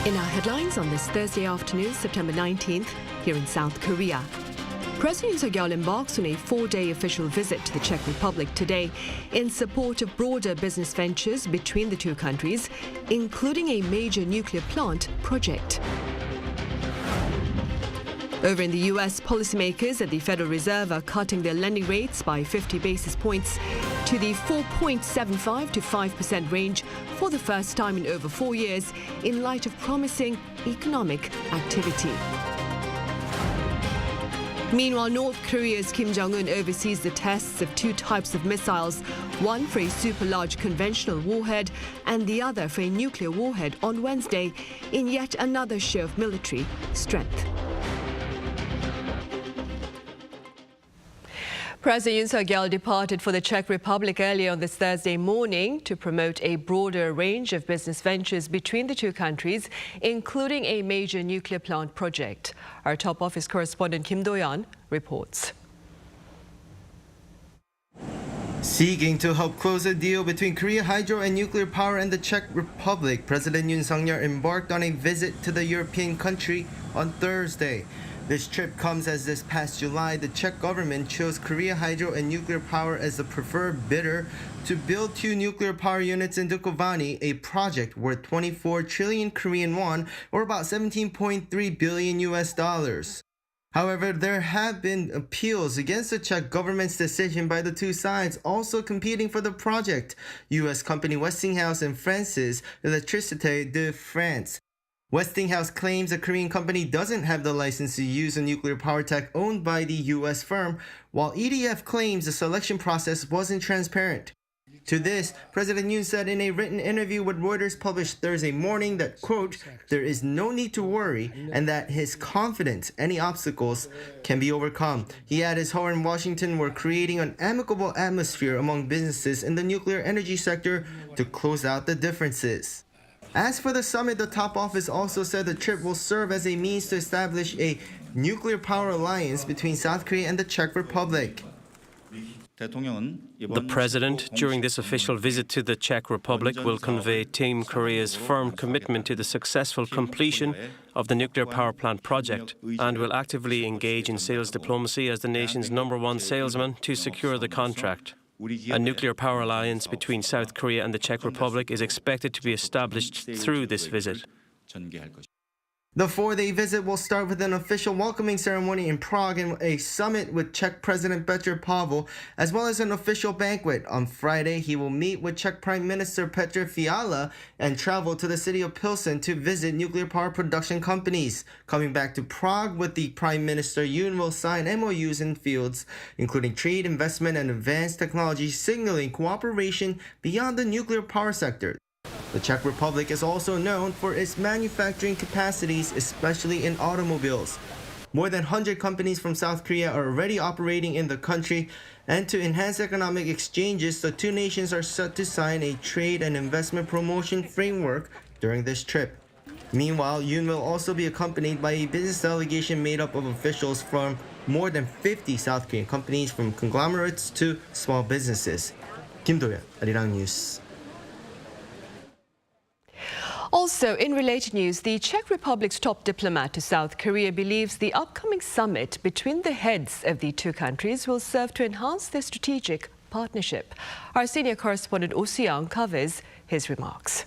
In our headlines on this Thursday afternoon, September 19th, here in South Korea. President Yoon Suk-yeol embarks on a 4-day official visit to the Czech Republic today in support of broader business ventures between the two countries, including a major nuclear plant project. Over in the US, policymakers at the Federal Reserve are cutting their lending rates by 50 basis points to the 4.75 to 5% range for the first time in over 4 years in light of promising economic activity. Meanwhile, North Korea's Kim Jong-un oversees the tests of 2 types of missiles, one for a super-large conventional warhead and the other for a nuclear warhead on Wednesday, in yet another show of military strength. President Yoon Suk-yeol departed for the Czech Republic earlier on this Thursday morning to promote a broader range of business ventures between the two countries, including a major nuclear plant project. Our top office correspondent Kim Do-yeon reports. Seeking to help close a deal between Korea hydro and nuclear power and the Czech Republic, President Yoon Suk-yeol embarked on a visit to the European country on Thursday. This trip comes as this past July, the Czech government chose Korea Hydro and Nuclear Power as the preferred bidder to build 2 nuclear power units in Dukovany, a project worth 24 trillion Korean won, or about 17.3 billion US dollars. However, there have been appeals against the Czech government's decision by the two sides also competing for the project, US company Westinghouse and France's Électricité de France. Westinghouse claims the Korean company doesn't have the license to use a nuclear power tech owned by the US firm, while EDF claims the selection process wasn't transparent. To this, President Yoon said in a written interview with Reuters published Thursday morning that, quote, there is no need to worry and that he's confident any obstacles can be overcome. He added Seoul and Washington were creating an amicable atmosphere among businesses in the nuclear energy sector to close out the differences. As for the summit, the top office also said the trip will serve as a means to establish a nuclear power alliance between South Korea and the Czech Republic. The President, during this official visit to the Czech Republic, will convey Team Korea's firm commitment to the successful completion of the nuclear power plant project and will actively engage in sales diplomacy as the nation's #1 salesman to secure the contract. A nuclear power alliance between South Korea and the Czech Republic is expected to be established through this visit. The 4-day visit will start with an official welcoming ceremony in Prague and a summit with Czech President Petr Pavel, as well as an official banquet. On Friday, he will meet with Czech Prime Minister Petr Fiala and travel to the city of Pilsen to visit nuclear power production companies. Coming back to Prague with the Prime Minister, Yoon will sign MOUs in fields, including trade, investment, and advanced technology, signaling cooperation beyond the nuclear power sector. The Czech Republic is also known for its manufacturing capacities, especially in automobiles. More than 100 companies from South Korea are already operating in the country, and to enhance economic exchanges, the two nations are set to sign a trade and investment promotion framework during this trip. Meanwhile, Yoon will also be accompanied by a business delegation made up of officials from more than 50 South Korean companies, from conglomerates to small businesses. Kim Do-yeon, Arirang News. Also, in related news, the Czech Republic's top diplomat to South Korea believes the upcoming summit between the heads of the two countries will serve to enhance their strategic partnership. Our senior correspondent Oh Si-young covers his remarks.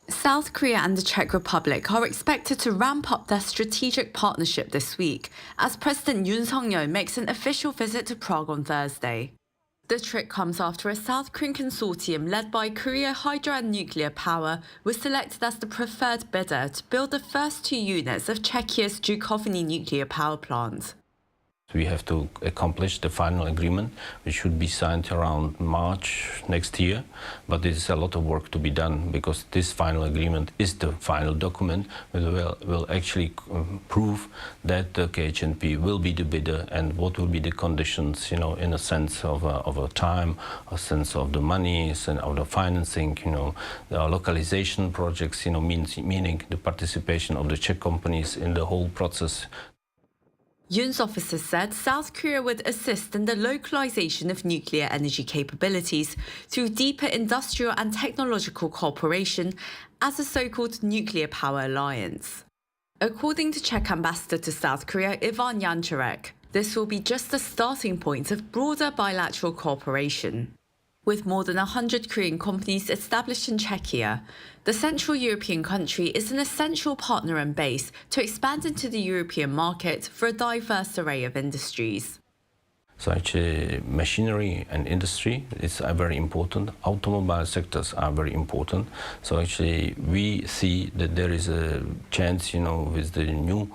South Korea and the Czech Republic are expected to ramp up their strategic partnership this week as President Yoon Suk-yeol makes an official visit to Prague on Thursday. The trip comes after a South Korean consortium led by Korea Hydro and Nuclear Power was selected as the preferred bidder to build the first 2 units of Czechia's Dukovany nuclear power plant. We have to accomplish the final agreement, which should be signed around March next year. But there is a lot of work to be done because this final agreement is the final document that will actually prove that the KHNP will be the bidder and what will be the conditions, in a sense of a time, a sense of the money, and of the financing, the localization projects, meaning the participation of the Czech companies in the whole process. Yoon's officers said South Korea would assist in the localization of nuclear energy capabilities through deeper industrial and technological cooperation as a so-called nuclear power alliance. According to Czech ambassador to South Korea, Ivan Jančarek, this will be just the starting point of broader bilateral cooperation. With more than 100 Korean companies established in Czechia, the Central European country is an essential partner and base to expand into the European market for a diverse array of industries. So actually, machinery and industry is very important. Automobile sectors are very important. So actually, we see that there is a chance, with the new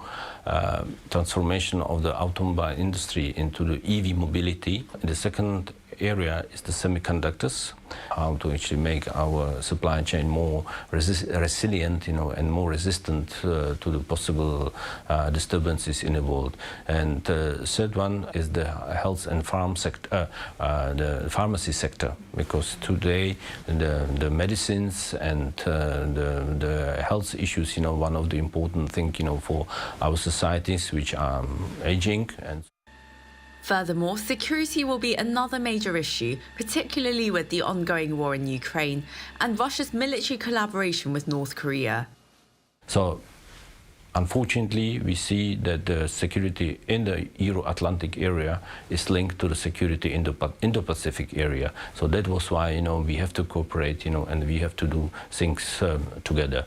transformation of the automobile industry into the EV mobility. The second area is the semiconductors, how to actually make our supply chain more resilient, and more resistant to the possible disturbances in the world. And the third one is the health and farm sector, the pharmacy sector, because today the medicines and the health issues, one of the important things, for our societies which are aging. And furthermore, security will be another major issue, particularly with the ongoing war in Ukraine and Russia's military collaboration with North Korea. So, unfortunately, we see that the security in the Euro-Atlantic area is linked to the security in the Indo-Pacific area. So that was why, we have to cooperate, and we have to do things together.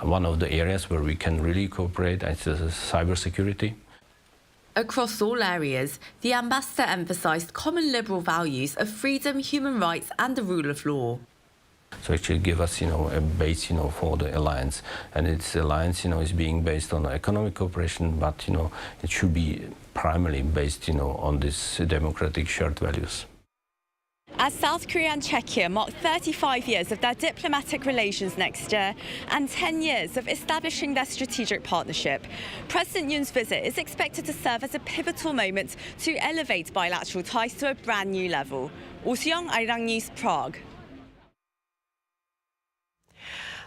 One of the areas where we can really cooperate is cybersecurity. Across all areas, the ambassador emphasised common liberal values of freedom, human rights and the rule of law. So actually give us, a base, for the alliance. And its alliance, is being based on economic cooperation, but, it should be primarily based, on these democratic shared values. As South Korea and Czechia mark 35 years of their diplomatic relations next year and 10 years of establishing their strategic partnership, President Yoon's visit is expected to serve as a pivotal moment to elevate bilateral ties to a brand new level. Oh Soo-young, Arirang News, Prague.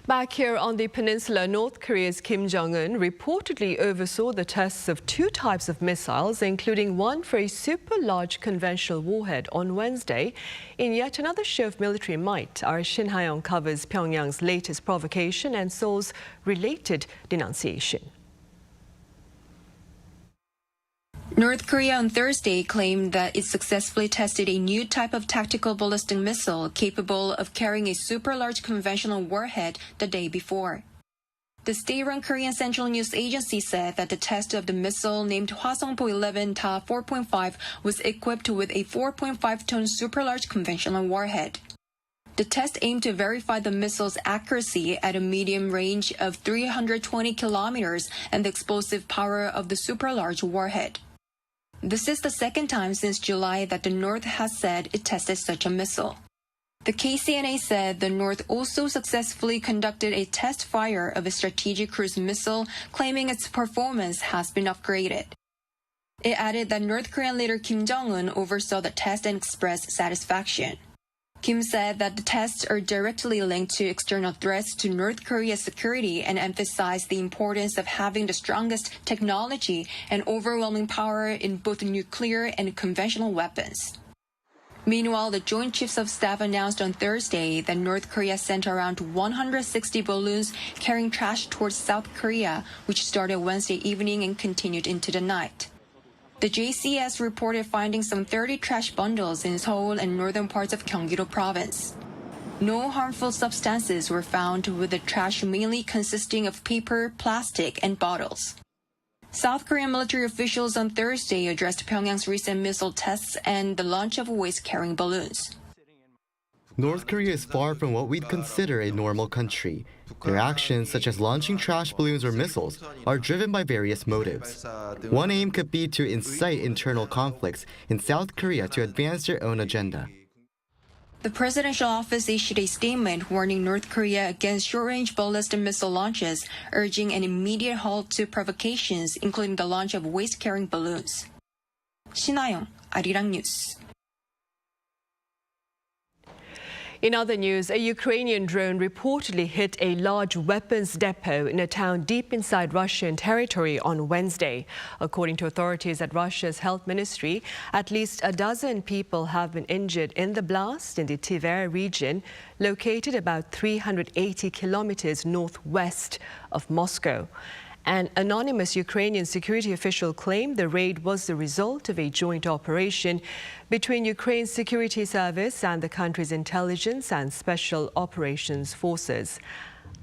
Back here on the peninsula, North Korea's Kim Jong-un reportedly oversaw the tests of 2 types of missiles, including one for a super-large conventional warhead on Wednesday, in yet another show of military might. Our Shin Ha-young covers Pyongyang's latest provocation and Seoul's related denunciation. North Korea on Thursday claimed that it successfully tested a new type of tactical ballistic missile capable of carrying a super-large conventional warhead the day before. The state-run Korean Central News Agency said that the test of the missile named Hwasongpo 11 Ta 4.5 was equipped with a 4.5-ton super-large conventional warhead. The test aimed to verify the missile's accuracy at a medium range of 320 kilometers and the explosive power of the super-large warhead. This is the second time since July that the North has said it tested such a missile. The KCNA said the North also successfully conducted a test fire of a strategic cruise missile, claiming its performance has been upgraded. It added that North Korean leader Kim Jong-un oversaw the test and expressed satisfaction. Kim said that the tests are directly linked to external threats to North Korea's security and emphasized the importance of having the strongest technology and overwhelming power in both nuclear and conventional weapons. Meanwhile, the Joint Chiefs of Staff announced on Thursday that North Korea sent around 160 balloons carrying trash towards South Korea, which started Wednesday evening and continued into the night. The JCS reported finding some 30 trash bundles in Seoul and northern parts of Gyeonggi-do province. No harmful substances were found, with the trash mainly consisting of paper, plastic, and bottles. South Korean military officials on Thursday addressed Pyongyang's recent missile tests and the launch of waste-carrying balloons. North Korea is far from what we'd consider a normal country. Their actions, such as launching trash balloons or missiles, are driven by various motives. One aim could be to incite internal conflicts in South Korea to advance their own agenda. The presidential office issued a statement warning North Korea against short-range ballistic missile launches, urging an immediate halt to provocations, including the launch of waste-carrying balloons. Shin Ha-young, Arirang News. In other news, a Ukrainian drone reportedly hit a large weapons depot in a town deep inside Russian territory on Wednesday. According to authorities at Russia's health ministry, at least a dozen people have been injured in the blast in the Tver region, located about 380 kilometers northwest of Moscow. An anonymous Ukrainian security official claimed the raid was the result of a joint operation between Ukraine's security service and the country's intelligence and special operations forces.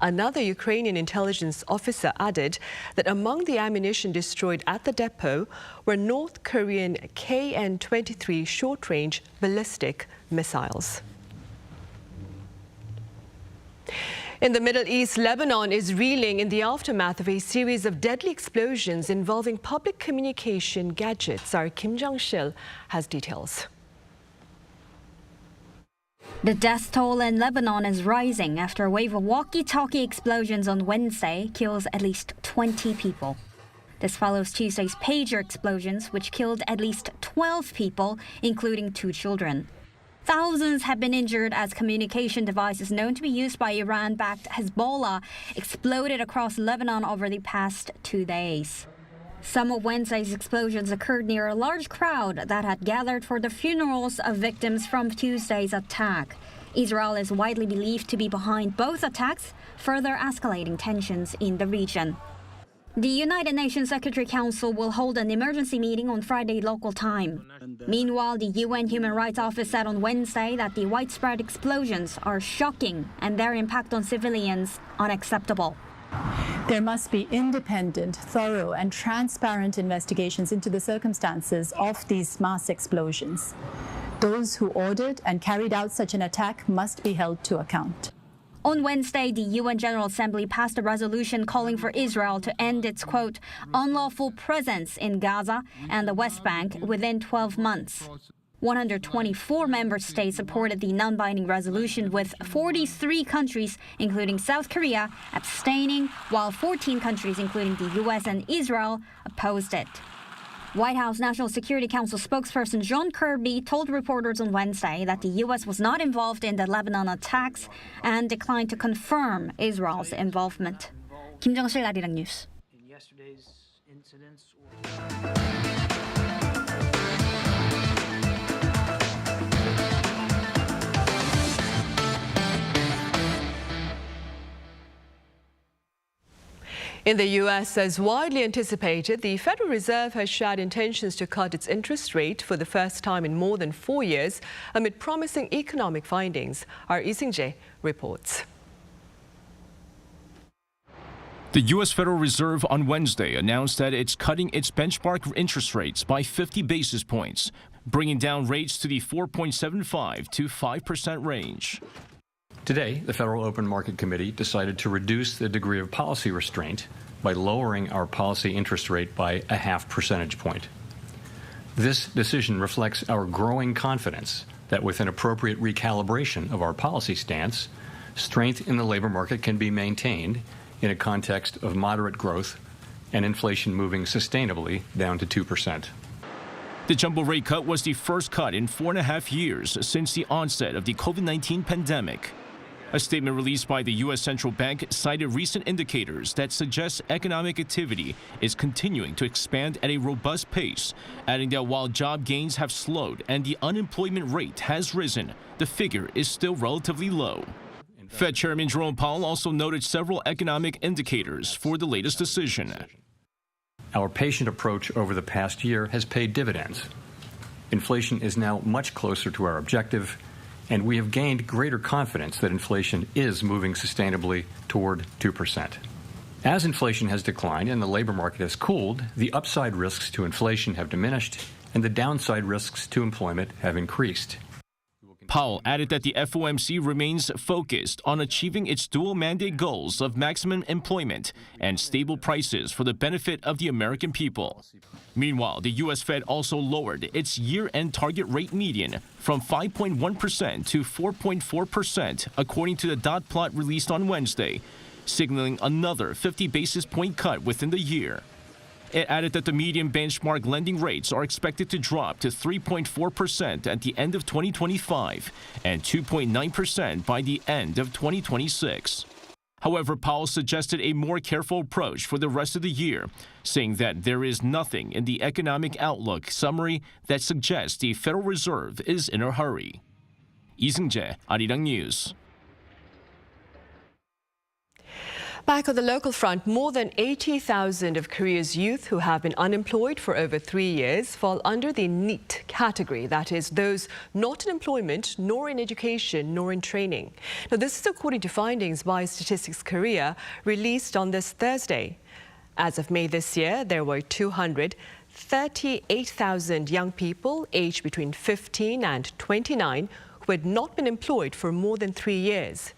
Another Ukrainian intelligence officer added that among the ammunition destroyed at the depot were North Korean KN-23 short-range ballistic missiles. In the Middle East, Lebanon is reeling in the aftermath of a series of deadly explosions involving public communication gadgets. Our Kim Jong-sil has details. The death toll in Lebanon is rising after a wave of walkie-talkie explosions on Wednesday kills at least 20 people. This follows Tuesday's pager explosions, which killed at least 12 people, including 2 children. Thousands have been injured as communication devices known to be used by Iran-backed Hezbollah exploded across Lebanon over the past 2 days. Some of Wednesday's explosions occurred near a large crowd that had gathered for the funerals of victims from Tuesday's attack. Israel is widely believed to be behind both attacks, further escalating tensions in the region. The United Nations Secretary Council will hold an emergency meeting on Friday local time. Meanwhile, the UN Human Rights Office said on Wednesday that the widespread explosions are shocking and their impact on civilians unacceptable. There must be independent, thorough and transparent investigations into the circumstances of these mass explosions. Those who ordered and carried out such an attack must be held to account. On Wednesday, the UN General Assembly passed a resolution calling for Israel to end its, quote, unlawful presence in Gaza and the West Bank within 12 months. 124 member states supported the non-binding resolution, with 43 countries, including South Korea, abstaining, while 14 countries, including the U.S. and Israel, opposed it. White House National Security Council spokesperson John Kirby told reporters on Wednesday that the U.S. was not involved in the Lebanon attacks and declined to confirm Israel's involvement. Kim Jong-sil, Arirang News. In the U.S., as widely anticipated, the Federal Reserve has shared intentions to cut its interest rate for the first time in more than 4 years amid promising economic findings. Our Lee Sing-jae reports. The U.S. Federal Reserve on Wednesday announced that it's cutting its benchmark interest rates by 50 basis points, bringing down rates to the 4.75 to 5% range. Today, the Federal Open Market Committee decided to reduce the degree of policy restraint by lowering our policy interest rate by a half percentage point. This decision reflects our growing confidence that with an appropriate recalibration of our policy stance, strength in the labor market can be maintained in a context of moderate growth and inflation moving sustainably down to 2%. The jumbo rate cut was the first cut in 4.5 years since the onset of the COVID-19 pandemic. A statement released by the U.S. Central Bank cited recent indicators that suggest economic activity is continuing to expand at a robust pace, adding that while job gains have slowed and the unemployment rate has risen, the figure is still relatively low. Fed Chairman Jerome Powell also noted several economic indicators for the latest decision. Our patient approach over the past year has paid dividends. Inflation is now much closer to our objective, and we have gained greater confidence that inflation is moving sustainably toward 2%. As inflation has declined and the labor market has cooled, the upside risks to inflation have diminished and the downside risks to employment have increased. Powell added that the FOMC remains focused on achieving its dual mandate goals of maximum employment and stable prices for the benefit of the American people. Meanwhile, the U.S. Fed also lowered its year-end target rate median from 5.1% to 4.4%, according to the dot plot released on Wednesday, signaling another 50 basis point cut within the year. It added that the median benchmark lending rates are expected to drop to 3.4% at the end of 2025 and 2.9% by the end of 2026. However, Powell suggested a more careful approach for the rest of the year, saying that there is nothing in the economic outlook summary that suggests the Federal Reserve is in a hurry. Lee Seung-jae, Arirang News. Back on the local front, more than 80,000 of Korea's youth who have been unemployed for over 3 years fall under the NEET category. That is, those not in employment, nor in education, nor in training. Now, this is according to findings by Statistics Korea released on this Thursday. As of May this year, there were 238,000 young people aged between 15 and 29 who had not been employed for more than 3 years.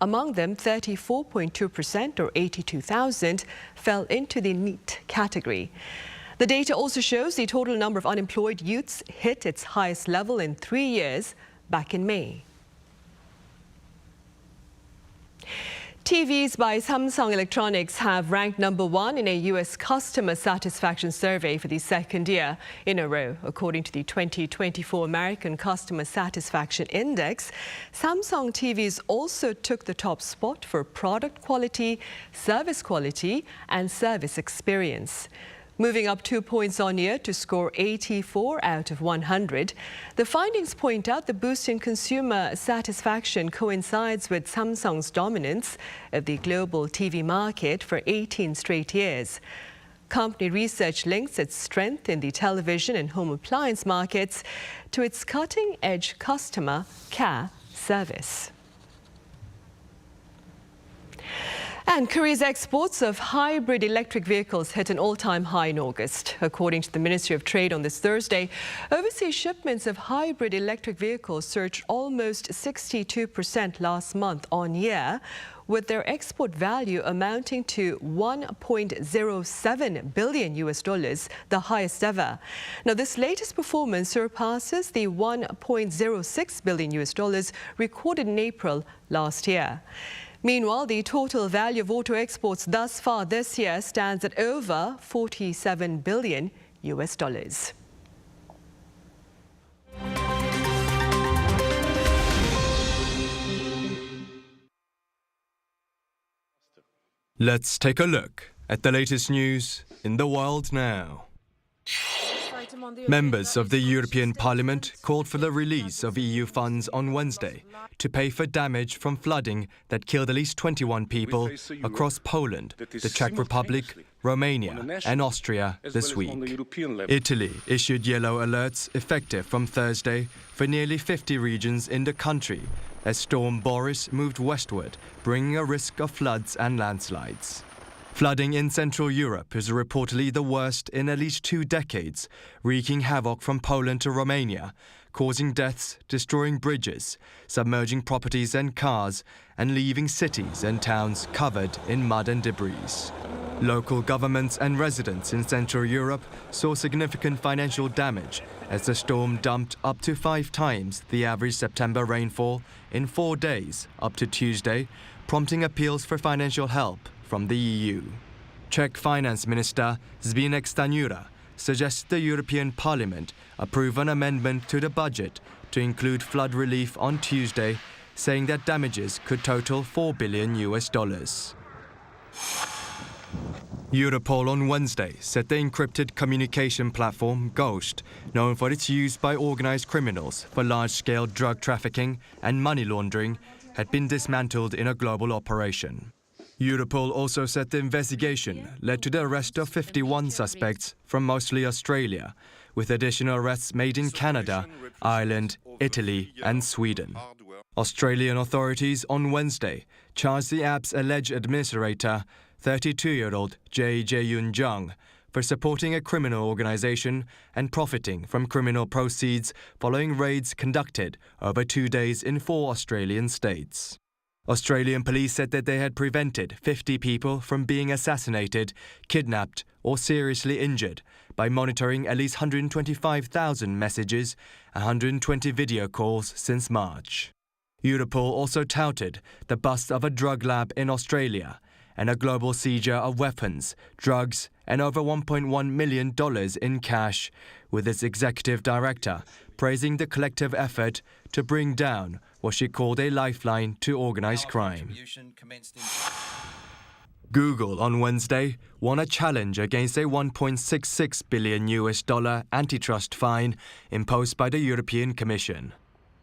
Among them, 34.2%, or 82,000, fell into the NEET category. The data also shows the total number of unemployed youths hit its highest level in 3 years back in May. TVs by Samsung Electronics have ranked #1 in a U.S. customer satisfaction survey for the second year in a row. According to the 2024 American Customer Satisfaction Index, Samsung TVs also took the top spot for product quality, service quality, and service experience. Moving up 2 points on year to score 84 out of 100. The findings point out the boost in consumer satisfaction coincides with Samsung's dominance of the global TV market for 18 straight years. Company research links its strength in the television and home appliance markets to its cutting-edge customer care service. And Korea's exports of hybrid electric vehicles hit an all-time high in August. According to the Ministry of Trade on this Thursday, overseas shipments of hybrid electric vehicles surged almost 62% last month on year, with their export value amounting to $1.07 billion, the highest ever. Now, this latest performance surpasses the $1.06 billion recorded in April last year. Meanwhile, the total value of auto exports thus far this year stands at over $47 billion. Let's take a look at the latest news in the world now. Members of the European Parliament called for the release of EU funds on Wednesday to pay for damage from flooding that killed at least 21 people across Poland, the Czech Republic, Romania and Austria this week. Italy issued yellow alerts effective from Thursday for nearly 50 regions in the country as Storm Boris moved westward, bringing a risk of floods and landslides. Flooding in Central Europe is reportedly the worst in at least 2 decades, wreaking havoc from Poland to Romania, causing deaths, destroying bridges, submerging properties and cars, and leaving cities and towns covered in mud and debris. Local governments and residents in Central Europe saw significant financial damage as the storm dumped up to 5 times the average September rainfall in 4 days up to Tuesday, prompting appeals for financial help from the EU. Czech Finance Minister Zbigniew Stanjura suggests the European Parliament approve an amendment to the budget to include flood relief on Tuesday, saying that damages could total $4 billion. Europol on Wednesday said the encrypted communication platform Ghost, known for its use by organized criminals for large-scale drug trafficking and money laundering, had been dismantled in a global operation. Europol also said the investigation led to the arrest of 51 suspects from mostly Australia, with additional arrests made in Canada, Ireland, Italy and Sweden. Australian authorities on Wednesday charged the app's alleged administrator, 32-year-old J. Yoon Jung, for supporting a criminal organization and profiting from criminal proceeds following raids conducted over 2 days in 4 Australian states. Australian police said that they had prevented 50 people from being assassinated, kidnapped or seriously injured by monitoring at least 125,000 messages and 120 video calls since March. Europol also touted the bust of a drug lab in Australia and a global seizure of weapons, drugs and over $1.1 million in cash, with its executive director praising the collective effort to bring down what she called a lifeline to organized crime. Google on Wednesday won a challenge against a $1.66 billion antitrust fine imposed by the European Commission.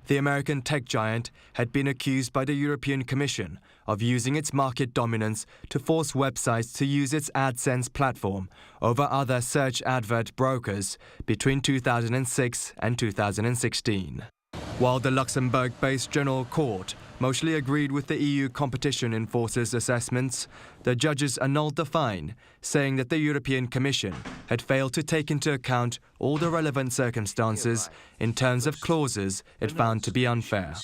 The American tech giant had been accused by the European Commission of using its market dominance to force websites to use its AdSense platform over other search advert brokers between 2006 and 2016. While the Luxembourg-based General Court mostly agreed with the EU competition enforcer's assessments, the judges annulled the fine, saying that the European Commission had failed to take into account all the relevant circumstances in terms of clauses it found to be unfair.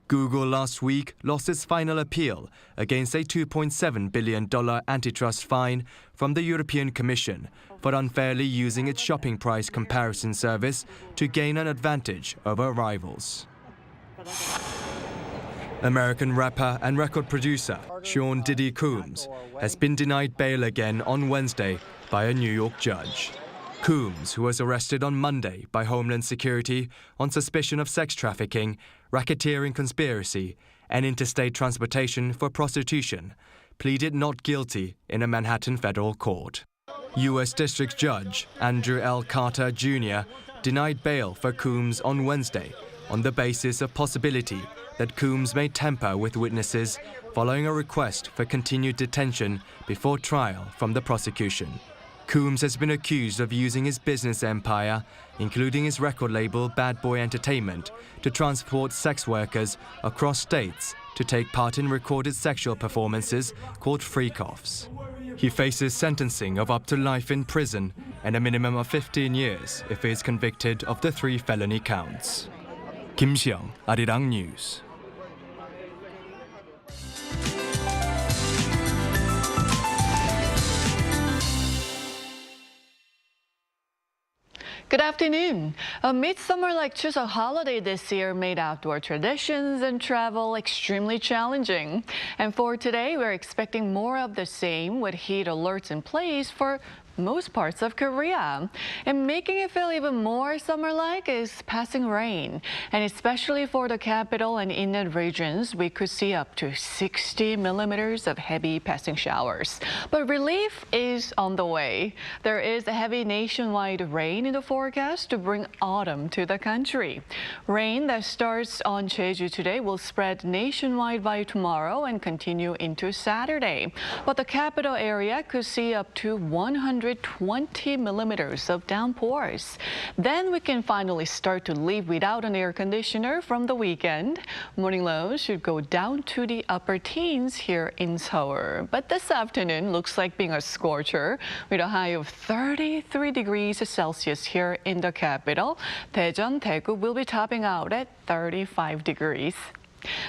Google last week lost its final appeal against a $2.7 billion antitrust fine from the European Commission for unfairly using its shopping price comparison service to gain an advantage over rivals. American rapper and record producer Sean Diddy Combs has been denied bail again on Wednesday by a New York judge. Combs, who was arrested on Monday by Homeland Security on suspicion of sex trafficking, racketeering conspiracy, and interstate transportation for prostitution, pleaded not guilty in a Manhattan federal court. U.S. District Judge Andrew L. Carter, Jr. denied bail for Combs on Wednesday on the basis of possibility that Combs may tamper with witnesses following a request for continued detention before trial from the prosecution. Combs has been accused of using his business empire, including his record label Bad Boy Entertainment, to transport sex workers across states to take part in recorded sexual performances called freak-offs. He faces sentencing of up to life in prison and a minimum of 15 years if he is convicted of the 3 felony counts. Kim Seong, Arirang News. Good afternoon. A midsummer-like Chuseok holiday this year made outdoor traditions and travel extremely challenging. And for today, we're expecting more of the same with heat alerts in place for most parts of Korea. And making it feel even more summer-like is passing rain. And especially for the capital and inland regions, we could see up to 60 millimeters of heavy passing showers. But relief is on the way. There is a heavy nationwide rain in the forecast to bring autumn to the country. Rain that starts on Jeju today will spread nationwide by tomorrow and continue into Saturday. But the capital area could see up to 120 millimeters of downpours. Then we can finally start to live without an air conditioner from the weekend. Morning lows should go down to the upper teens here in Seoul. But this afternoon looks like being a scorcher with a high of 33 degrees Celsius here in the capital. Daejeon, Daegu will be topping out at 35 degrees.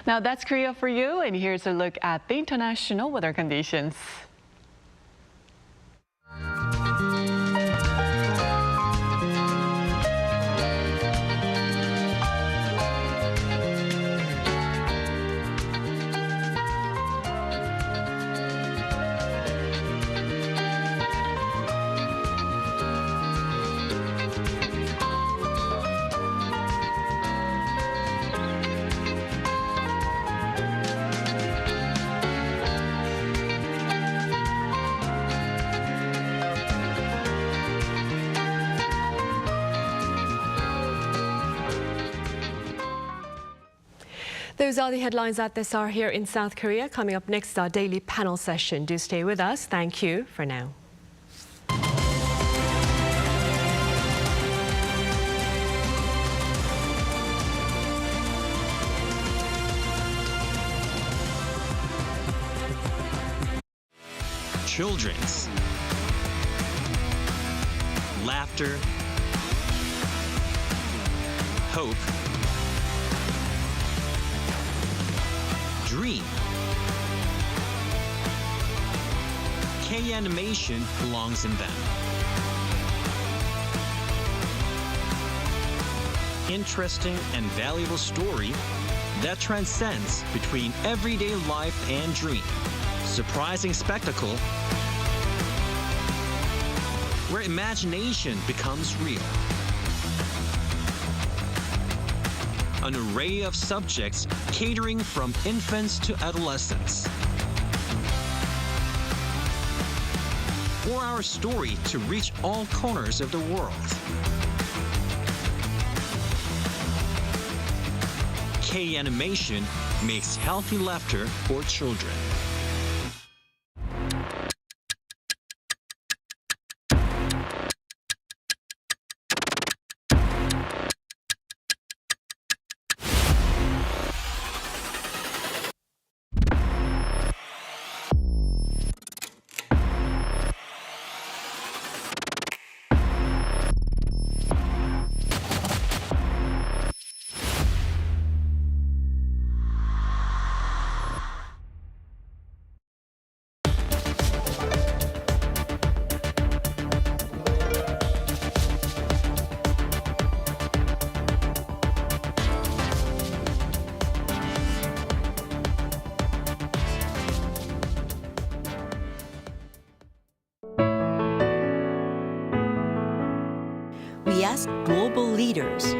Now that's Korea for you, and here's a look at the international weather conditions. Those are the headlines at this hour here in South Korea. Coming up next, our daily panel session. Do stay with us. Thank you for now. Children's laughter, hope, dream. K-animation belongs in them. Interesting and valuable story that transcends between everyday life and dream. Surprising spectacle imagination becomes real. An array of subjects catering from infants to adolescents. For our story to reach all corners of the world. K-animation makes healthy laughter for children. We ask global leaders,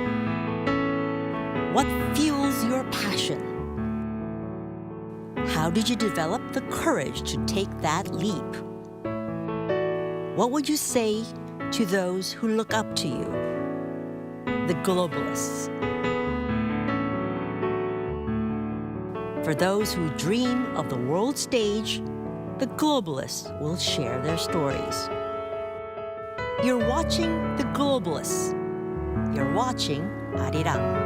what fuels your passion? How did you develop the courage to take that leap? What would you say to those who look up to you, the globalists? For those who dream of the world stage, the globalists will share their stories. You're watching The Globalists. You're watching Arirang.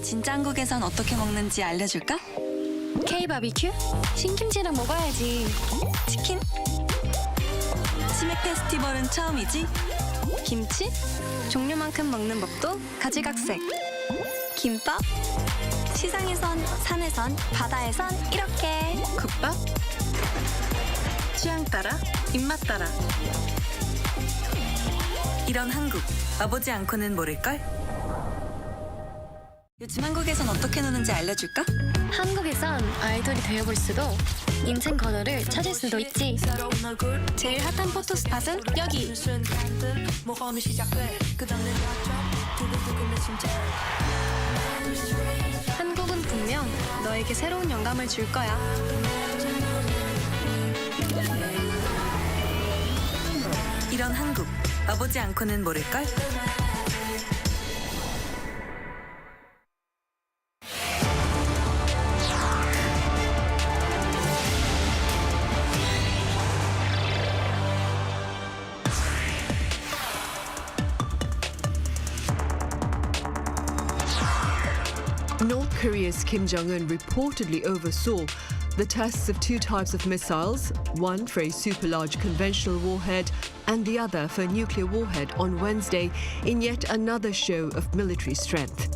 진짜 한국에선 어떻게 먹는지 알려줄까? K-바비큐? 신김치랑 먹어야지. 치킨? 치맥 페스티벌은 처음이지? 김치? 종류만큼 먹는 법도 가지각색. 김밥? 시장에선, 산에선, 바다에선 이렇게. 국밥? 취향 따라, 입맛 따라. 이런 한국, 와보지 않고는 모를걸? 요즘 한국에선 어떻게 노는지 알려줄까? 한국에선 아이돌이 되어볼 수도, 인생 번호를 찾을 수도 있지. 제일 핫한 포토 스팟은 여기. 한국은 분명 너에게 새로운 영감을 줄 거야. 이런 한국, 와보지 않고는 모를걸? North Korea's Kim Jong-un reportedly oversaw the tests of two types of missiles, one for a super-large conventional warhead and the other for a nuclear warhead on Wednesday, in yet another show of military strength.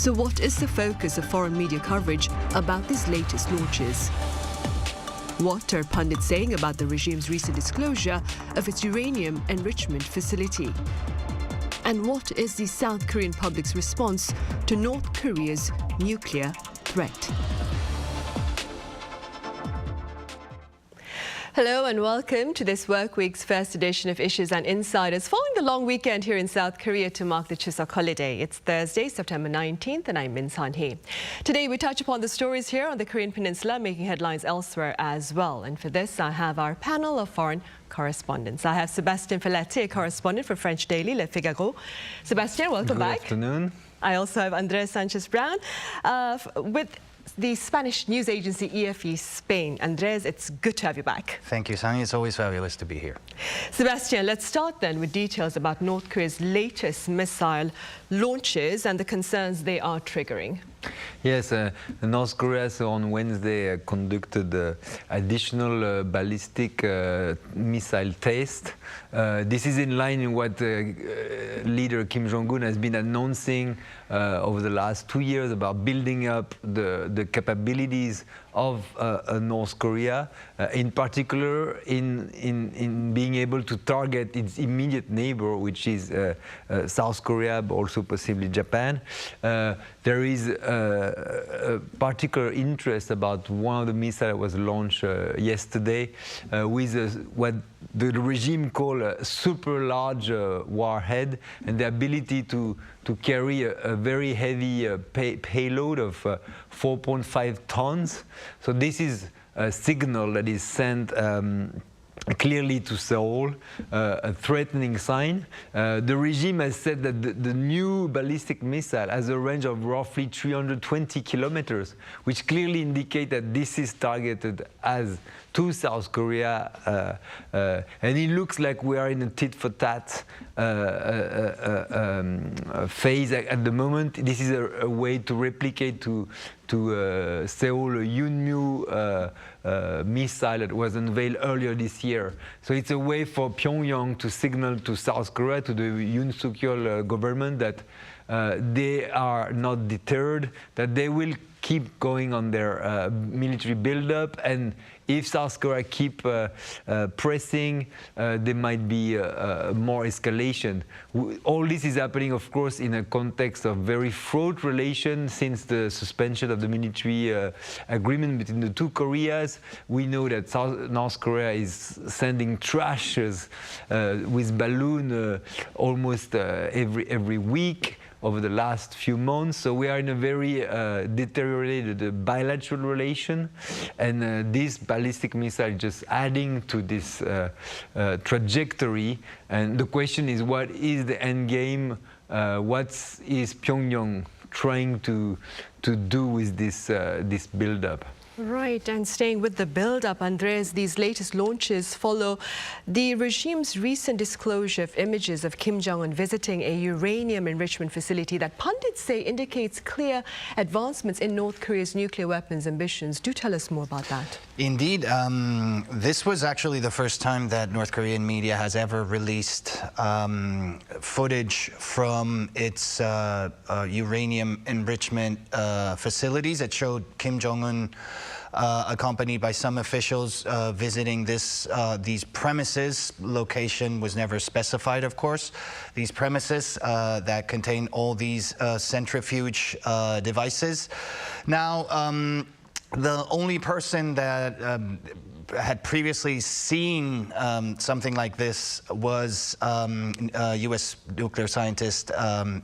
So what is the focus of foreign media coverage about these latest launches? What are pundits saying about the regime's recent disclosure of its uranium enrichment facility? And what is the South Korean public's response to North Korea's nuclear threat? Hello and welcome to this work week's first edition of Issues and Insiders, following the long weekend here in South Korea to mark the Chuseok holiday. It's Thursday, September 19th, and I'm Min San-hee. Today we touch upon the stories here on the Korean Peninsula, making headlines elsewhere as well. And for this, I have our panel of foreign correspondents. I have Sébastien Felletti, a correspondent for French daily Le Figaro. Sébastien, welcome back. Good afternoon. I also have Andrés Sánchez-Brown with the Spanish news agency EFE Spain. Andrés, it's good to have you back. Thank you, Sani. It's always fabulous to be here. Sébastien, let's start then with details about North Korea's latest missile launches and the concerns they are triggering. Yes, North Korea on Wednesday conducted additional ballistic missile test. This is in line with what leader Kim Jong-un has been announcing over the last 2 years about building up the capabilities of North Korea, in particular in being able to target its immediate neighbor, which is South Korea, but also possibly Japan. There is a particular interest about one of the missiles that was launched yesterday with what the regime call a super large warhead, and the ability to carry a very heavy payload of 4.5 tons. So this is a signal that is sent clearly to Seoul, a threatening sign. The regime has said that the new ballistic missile has a range of roughly 320 kilometers, which clearly indicate that this is targeted as to South Korea, and it looks like we are in a tit-for-tat phase at the moment. This is a way to replicate to Seoul a Yoon missile that was unveiled earlier this year. So it's a way for Pyongyang to signal to South Korea, to the Yoon Suk-yeol government, that they are not deterred, that they will keep going on their military buildup, and if South Korea keep pressing, there might be more escalation. All this is happening, of course, in a context of very fraught relations since the suspension of the military agreement between the two Koreas. We know that North Korea is sending trashes with balloon almost every week over the last few months. So we are in a very deteriorated bilateral relation, and this ballistic missile just adding to this trajectory. And the question is, what is the end game? What is Pyongyang trying to do with this buildup? Right, and staying with the build-up, Andrés, these latest launches follow the regime's recent disclosure of images of Kim Jong-un visiting a uranium enrichment facility that pundits say indicates clear advancements in North Korea's nuclear weapons ambitions. Do tell us more about that. Indeed, this was actually the first time that North Korean media has ever released footage from its uranium enrichment facilities. It showed Kim Jong-un accompanied by some officials visiting these premises. Location was never specified, of course. These premises that contain all these centrifuge devices. Now, the only person that had previously seen something like this was U.S. nuclear scientist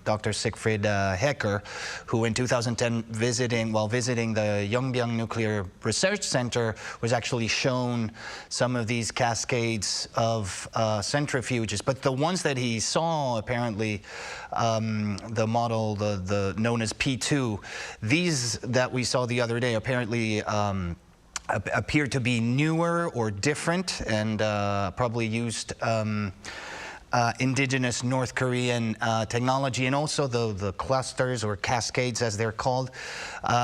Dr. Siegfried Hecker, who in 2010, while visiting the Yongbyon Nuclear Research Center, was actually shown some of these cascades of centrifuges. But the ones that he saw, apparently, the model, the known as P2, these that we saw the other day, apparently appear to be newer or different, and probably used indigenous North Korean technology, and also the clusters or cascades, as they're called,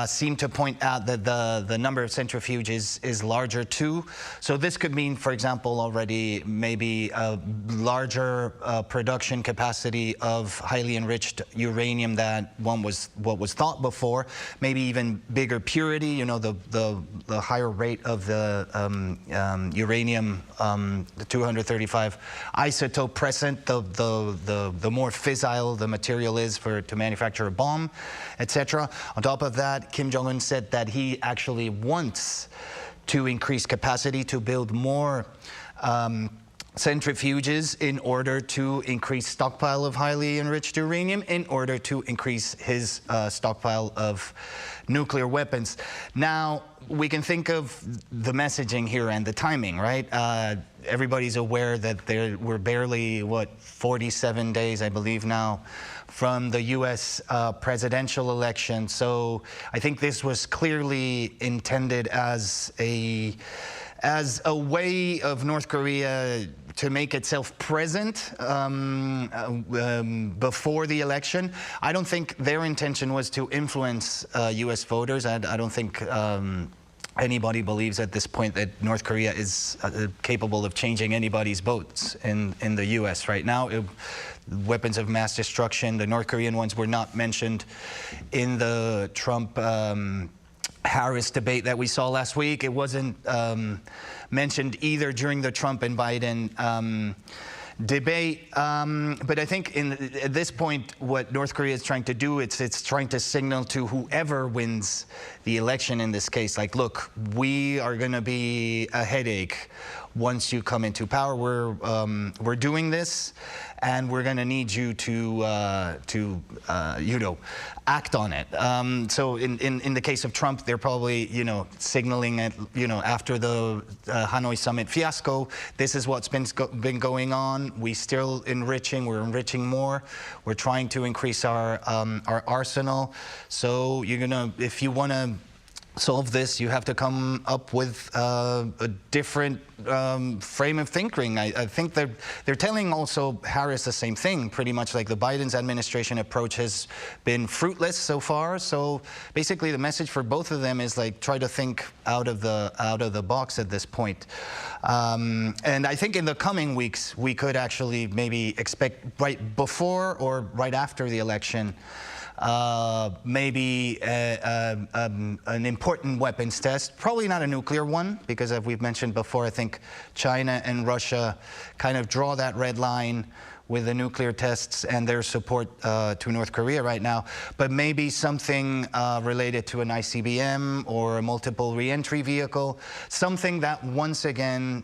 seem to point out that the number of centrifuges is larger too. So this could mean, for example, already maybe a larger production capacity of highly enriched uranium than what was thought before. Maybe even bigger purity. You know, the higher rate of the uranium, the 235 isotope present, the more fissile the material is to manufacture a bomb, etc. On top of that, Kim Jong-un said that he actually wants to increase capacity to build more centrifuges in order to increase stockpile of highly enriched uranium, in order to increase his stockpile of nuclear weapons. Now, we can think of the messaging here and the timing, right? Everybody's aware that we're barely, 47 days, I believe now, from the U.S. Presidential election. So I think this was clearly intended as a way of North Korea to make itself present before the election. I don't think their intention was to influence U.S. voters. I don't think anybody believes at this point that North Korea is capable of changing anybody's votes in the U.S. right now. Weapons of mass destruction, the North Korean ones, were not mentioned in the Trump-Harris debate that we saw last week. It wasn't mentioned either during the Trump and Biden debate. But I think at this point, what North Korea is trying to do, it's trying to signal to whoever wins the election in this case, like, look, we are going to be a headache once you come into power. We're doing this, and we're going to need you to act on it. So in the case of Trump, they're probably signaling it, after the Hanoi summit fiasco, this is what's been going on. We're enriching more. We're trying to increase our arsenal. So if you want to solve this, you have to come up with a different frame of thinking. I think they're telling also Harris the same thing, pretty much like the Biden's administration approach has been fruitless so far. So basically the message for both of them is like, try to think out of the box at this point. And I think in the coming weeks, we could actually maybe expect right before or right after the election maybe an important weapons test, probably not a nuclear one, because as we've mentioned before, I think China and Russia kind of draw that red line with the nuclear tests and their support to North Korea right now, but maybe something related to an ICBM or a multiple re-entry vehicle, something that once again,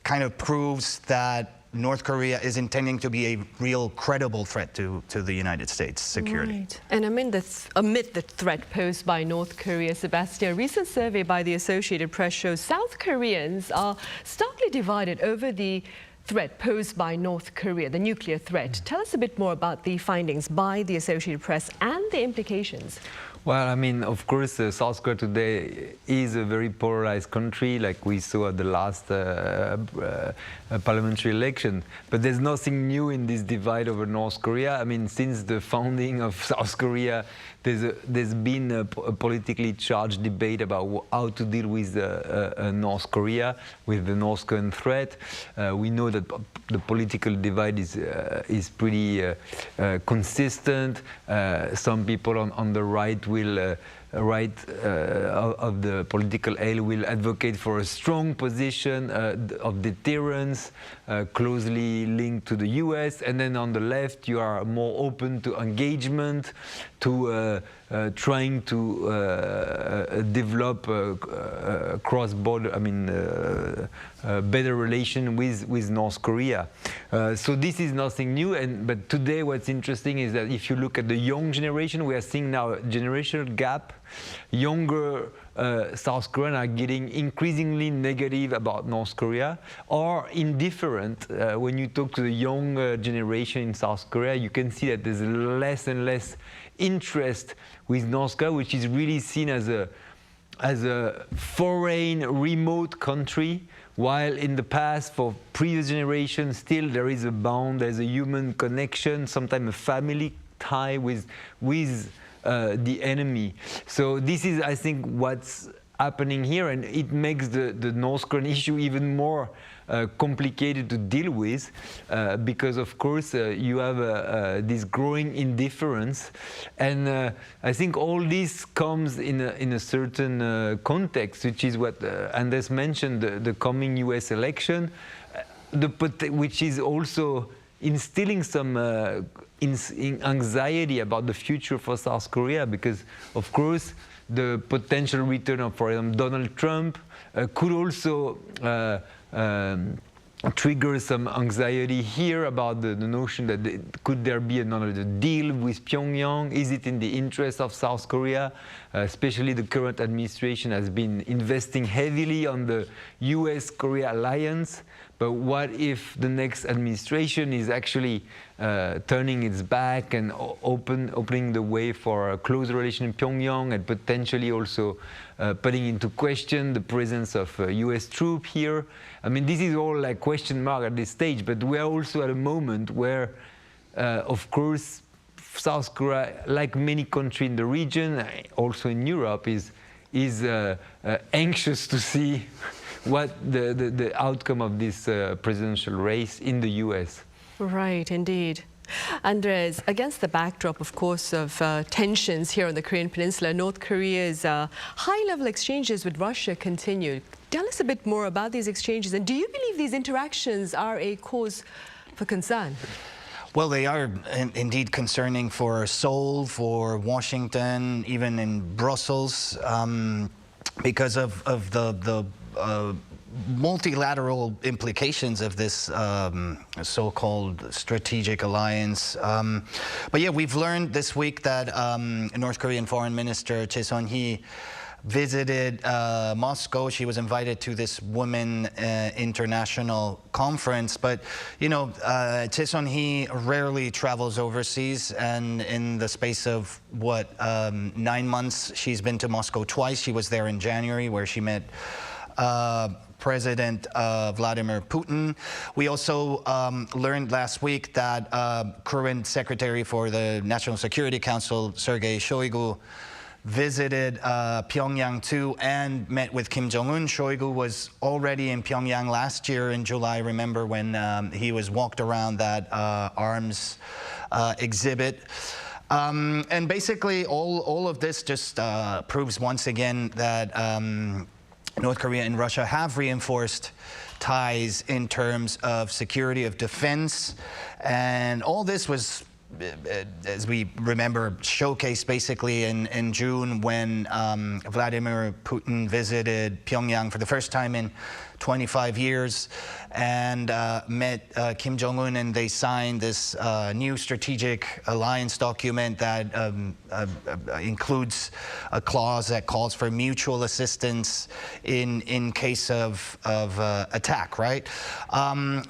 kind of proves that North Korea is intending to be a real credible threat to the United States security. Right. And amid the threat posed by North Korea, Sebastian, a recent survey by the Associated Press shows South Koreans are starkly divided over the threat posed by North Korea, the nuclear threat. Tell us a bit more about the findings by the Associated Press and the implications. Well, I mean, of course, South Korea today is a very polarized country, like we saw at the last parliamentary election. But there's nothing new in this divide over North Korea. I mean, since the founding of South Korea, there's been a politically charged debate about how to deal with North Korea, with the North Korean threat. We know that the political divide is pretty consistent. Some people on the right of the political aisle will advocate for a strong position of deterrence, closely linked to the US, and then on the left you are more open to engagement, to trying to develop cross-border, better relation with North Korea. So this is nothing new, but today what's interesting is that if you look at the young generation, we are seeing now a generational gap. Younger South Koreans are getting increasingly negative about North Korea or indifferent. When you talk to the young generation in South Korea, you can see that there's less and less interest with North Korea, which is really seen as a foreign, remote country while in the past, for previous generations, still there is a bond, there's a human connection, sometimes a family tie with the enemy. So this is, I think, what's happening here, and it makes the North Korean issue even more complicated to deal with, because of course you have this growing indifference, and I think all this comes in a certain context, which is what Anders mentioned, the coming US election, which is also instilling some anxiety about the future for South Korea, because of course the potential return of, for example, Donald Trump could also trigger some anxiety here about the notion that could there be another deal with Pyongyang? Is it in the interest of South Korea? Especially the current administration has been investing heavily on the US-Korea alliance. But what if the next administration is actually turning its back and opening the way for a close relation in Pyongyang, and potentially also putting into question the presence of US troops here? I mean, this is all like question mark at this stage, but we are also at a moment where, of course, South Korea, like many countries in the region, also in Europe, is anxious to see what the outcome of this presidential race in the US. Right, indeed. Andres, against the backdrop, of course, of tensions here on the Korean Peninsula, North Korea's high-level exchanges with Russia continue. Tell us a bit more about these exchanges, and do you believe these interactions are a cause for concern? Well, they are indeed concerning for Seoul, for Washington, even in Brussels, because of the multilateral implications of this so-called strategic alliance. But yeah, we've learned this week that North Korean Foreign Minister Choi Sun-hee visited Moscow. She was invited to this Women International Conference. But, you know, Choi Sun-hee rarely travels overseas. And in the space of, 9 months, she's been to Moscow twice. She was there in January, where she met President Vladimir Putin. We also learned last week that current Secretary for the National Security Council, Sergei Shoigu, visited Pyongyang too and met with Kim Jong-un. Shoigu was already in Pyongyang last year in July, remember, when he was walked around that arms exhibit. And basically all of this just proves once again that North Korea and Russia have reinforced ties in terms of security, of defense, and all this was, as we remember, showcased basically in June when Vladimir Putin visited Pyongyang for the first time in 25 years and met Kim Jong-un, and they signed this new strategic alliance document that includes a clause that calls for mutual assistance in case of attack, right?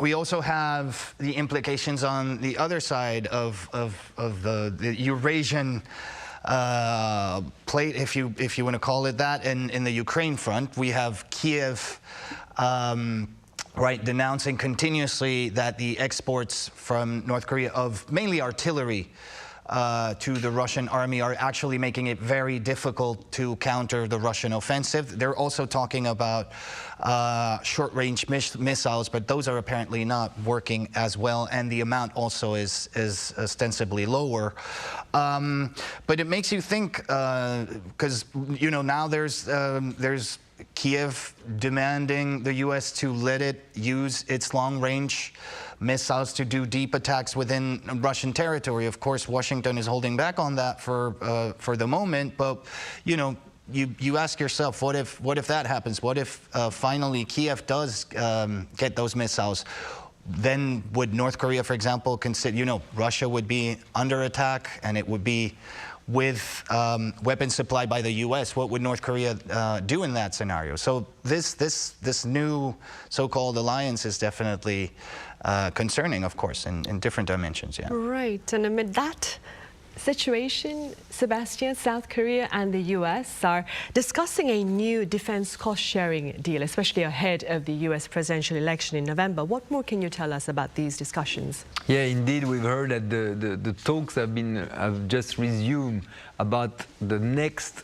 We also have the implications on the other side of the Eurasian plate, if you want to call it that, in the Ukraine front. We have Kiev denouncing continuously that the exports from North Korea of mainly artillery to the Russian army are actually making it very difficult to counter the Russian offensive. They're also talking about short-range missiles, but those are apparently not working as well, and the amount also is ostensibly lower. But it makes you think, because you know now there's Kiev demanding the U.S. to let it use its long-range missiles to do deep attacks within Russian territory. Of course, Washington is holding back on that for the moment. But you know, you ask yourself, what if that happens? What if finally Kiev does get those missiles? Then would North Korea, for example, consider? You know, Russia would be under attack, and it would be with weapons supplied by the U.S. What would North Korea do in that scenario? So this new so-called alliance is definitely concerning, of course, in different dimensions. Yeah. Right, and amid that situation, Sebastian, South Korea and the US are discussing a new defense cost-sharing deal, especially ahead of the US presidential election in November. What more can you tell us about these discussions? Yeah, indeed, we've heard that the talks have just resumed about the next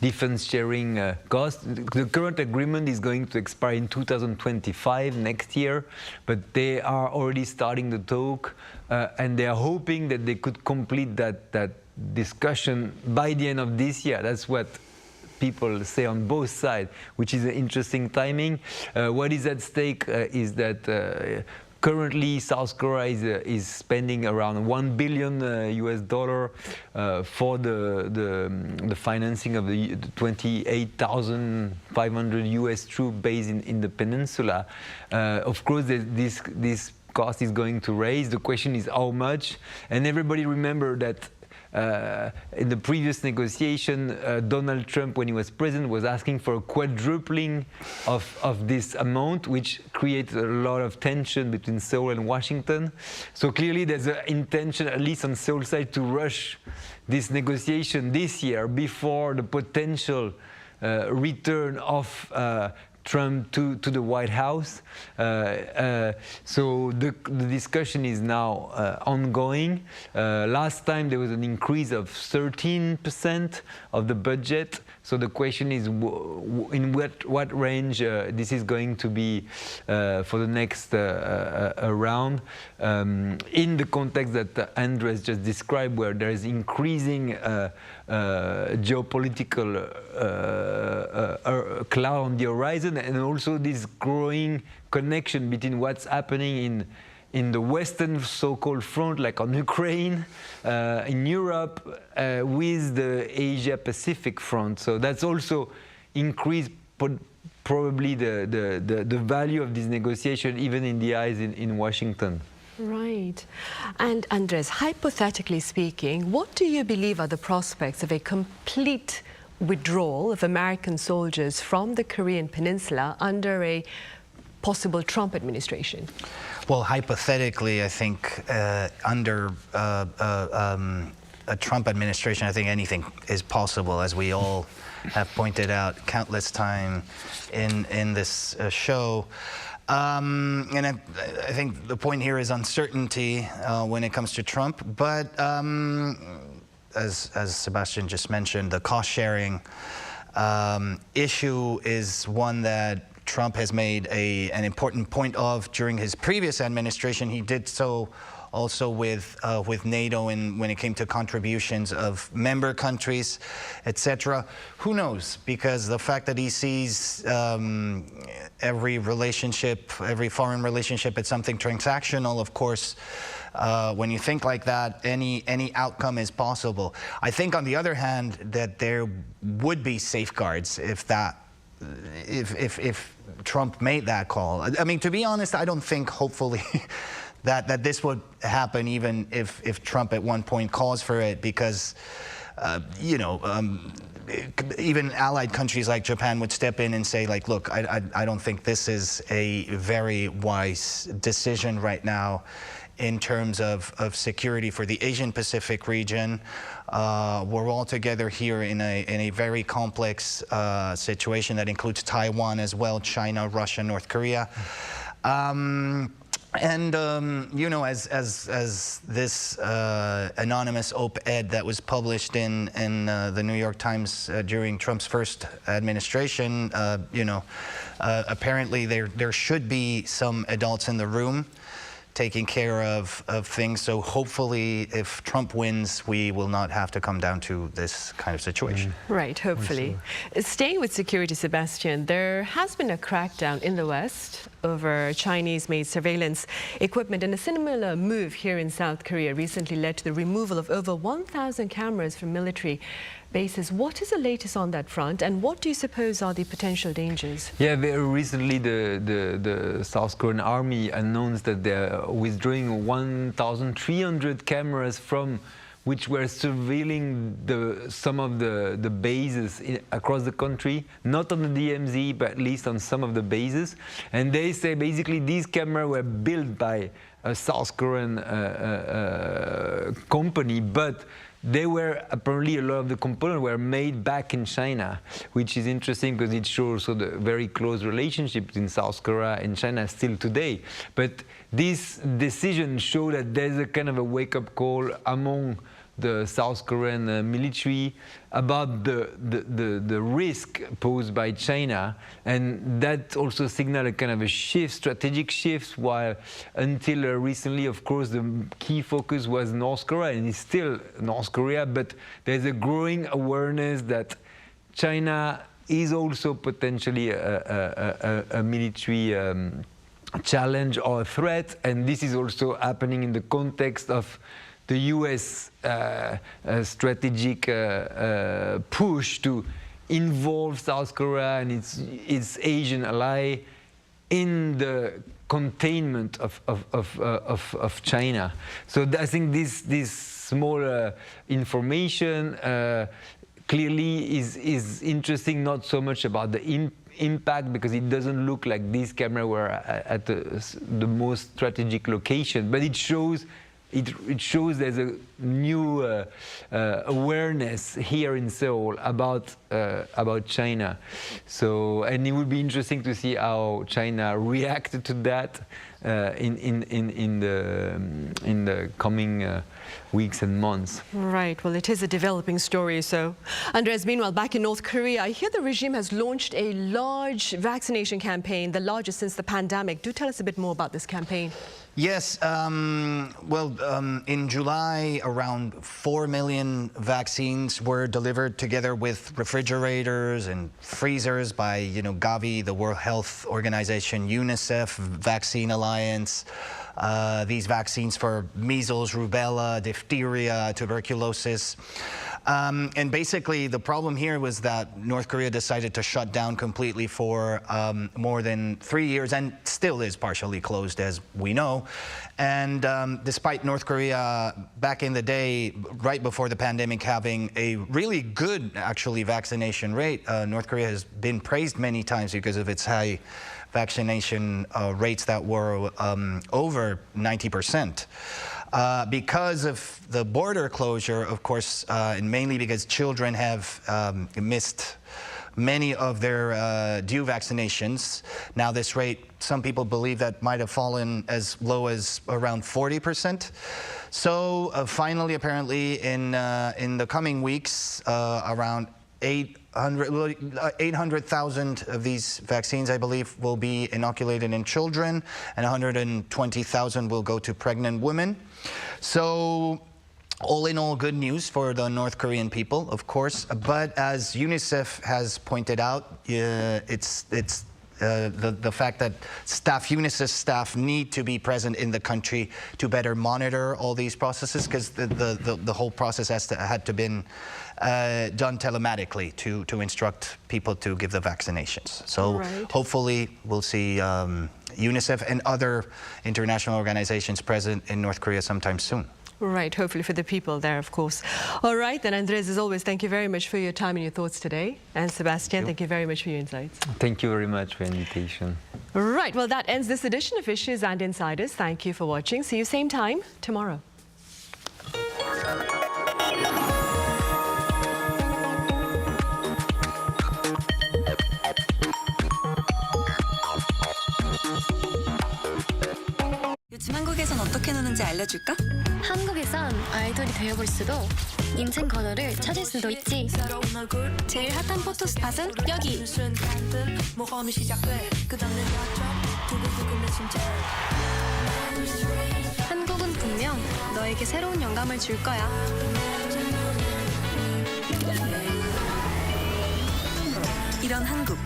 defense sharing cost. The current agreement is going to expire in 2025, next year, but they are already starting the talk, and they are hoping that they could complete that discussion by the end of this year. That's what people say on both sides, which is an interesting timing. What is at stake is that currently, South Korea is spending around $1 billion for the financing of the 28,500 US troop base in the peninsula. Of course, this cost is going to raise. The question is how much. And everybody remember that in the previous negotiation, Donald Trump, when he was president, was asking for a quadrupling of this amount, which creates a lot of tension between Seoul and Washington. So clearly there's an intention, at least on Seoul side, to rush this negotiation this year before the potential return of Trump to the White House. So the discussion is now ongoing. Last time there was an increase of 13% of the budget. So the question is in what range this is going to be for the next round, in the context that Andres just described, where there is increasing geopolitical cloud on the horizon, and also this growing connection between what's happening in the Western so-called front, like on Ukraine, in Europe, with the Asia-Pacific front. So that's also increased probably the value of this negotiation, even in the eyes in Washington. Right. And Andres, hypothetically speaking, what do you believe are the prospects of a complete withdrawal of American soldiers from the Korean Peninsula under a possible Trump administration? Well, hypothetically, I think under a Trump administration, I think anything is possible, as we all have pointed out countless times in this show. And I think the point here is uncertainty when it comes to Trump. But as Sebastian just mentioned, the cost-sharing issue is one that Trump has made an important point of during his previous administration. He did so also with NATO when it came to contributions of member countries, etc. Who knows? Because the fact that he sees every foreign relationship as something transactional, of course, when you think like that, any outcome is possible. I think, on the other hand, that there would be safeguards if Trump made that call. I mean, to be honest, I don't think, hopefully, that this would happen, even if Trump at one point calls for it, because even allied countries like Japan would step in and say, like, look, I don't think this is a very wise decision right now in terms of security for the Asian Pacific region. We're all together here in a very complex situation that includes Taiwan as well, China, Russia, North Korea. And as this anonymous op-ed that was published in the New York Times during Trump's first administration, apparently there should be some adults in the room taking care of things. So hopefully, if Trump wins, we will not have to come down to this kind of situation. Right, hopefully. Staying with security, Sebastian, there has been a crackdown in the West over Chinese-made surveillance equipment, and a similar move here in South Korea recently led to the removal of over 1,000 cameras from military bases. What is the latest on that front, and what do you suppose are the potential dangers? Yeah, very recently the South Korean army announced that they're withdrawing 1,300 cameras from which were surveilling some of the bases across the country, not on the DMZ, but at least on some of the bases. And they say basically these cameras were built by a South Korean company, but they were apparently a lot of the components were made back in China, which is interesting because it shows also the very close relationship between South Korea and China still today. But this decision showed that there's a kind of a wake-up call among the South Korean military about the risk posed by China, and that also signaled a kind of a shift, strategic shift, while until recently, of course, the key focus was North Korea, and it's still North Korea, but there's a growing awareness that China is also potentially a military challenge or a threat, and this is also happening in the context of the U.S. Strategic push to involve South Korea and its Asian ally in the containment of China. So I think this small information clearly is interesting, not so much about the impact, because it doesn't look like these cameras were at the most strategic location, but it shows there's a new awareness here in Seoul about China. So, and it would be interesting to see how China reacted to that in the coming weeks and months. Right. Well, it is a developing story. So, Andres, meanwhile, back in North Korea, I hear the regime has launched a large vaccination campaign, the largest since the pandemic. Do tell us a bit more about this campaign. Yes, in July, around 4 million vaccines were delivered together with refrigerators and freezers by, Gavi, the World Health Organization, UNICEF, Vaccine Alliance. These vaccines for measles, rubella, diphtheria, tuberculosis. And basically, the problem here was that North Korea decided to shut down completely for more than 3 years, and still is partially closed, as we know. And despite North Korea, back in the day, right before the pandemic, having a really good, actually, vaccination rate, North Korea has been praised many times because of its high vaccination rates that were over 90%. Because of the border closure, of course, and mainly because children have missed many of their due vaccinations. Now this rate, some people believe that might have fallen as low as around 40%. So finally, apparently, in the coming weeks, around 800,000 of these vaccines, I believe, will be inoculated in children, and 120,000 will go to pregnant women. So, all in all, good news for the North Korean people, of course. But as UNICEF has pointed out, it's the fact that UNICEF staff need to be present in the country to better monitor all these processes, because the whole process had to been done telematically to instruct people to give the vaccinations. So hopefully we'll see UNICEF and other international organizations present in North Korea sometime soon. Right, hopefully for the people there, of course. All right, then, Andres, as always, thank you very much for your time and your thoughts today. And Sebastian, thank you very much for your insights. Thank you very much for the invitation. Right, well, that ends this edition of Issues and Insiders. Thank you for watching. See you same time tomorrow. 요즘 한국에선 어떻게 노는지 알려줄까? 한국에선 아이돌이 되어볼 수도 인생 번호를 찾을 수도 있지. 제일 핫한 포토 스팟은 여기. 한국은 분명 너에게 새로운 영감을 줄 거야. 이런 한국.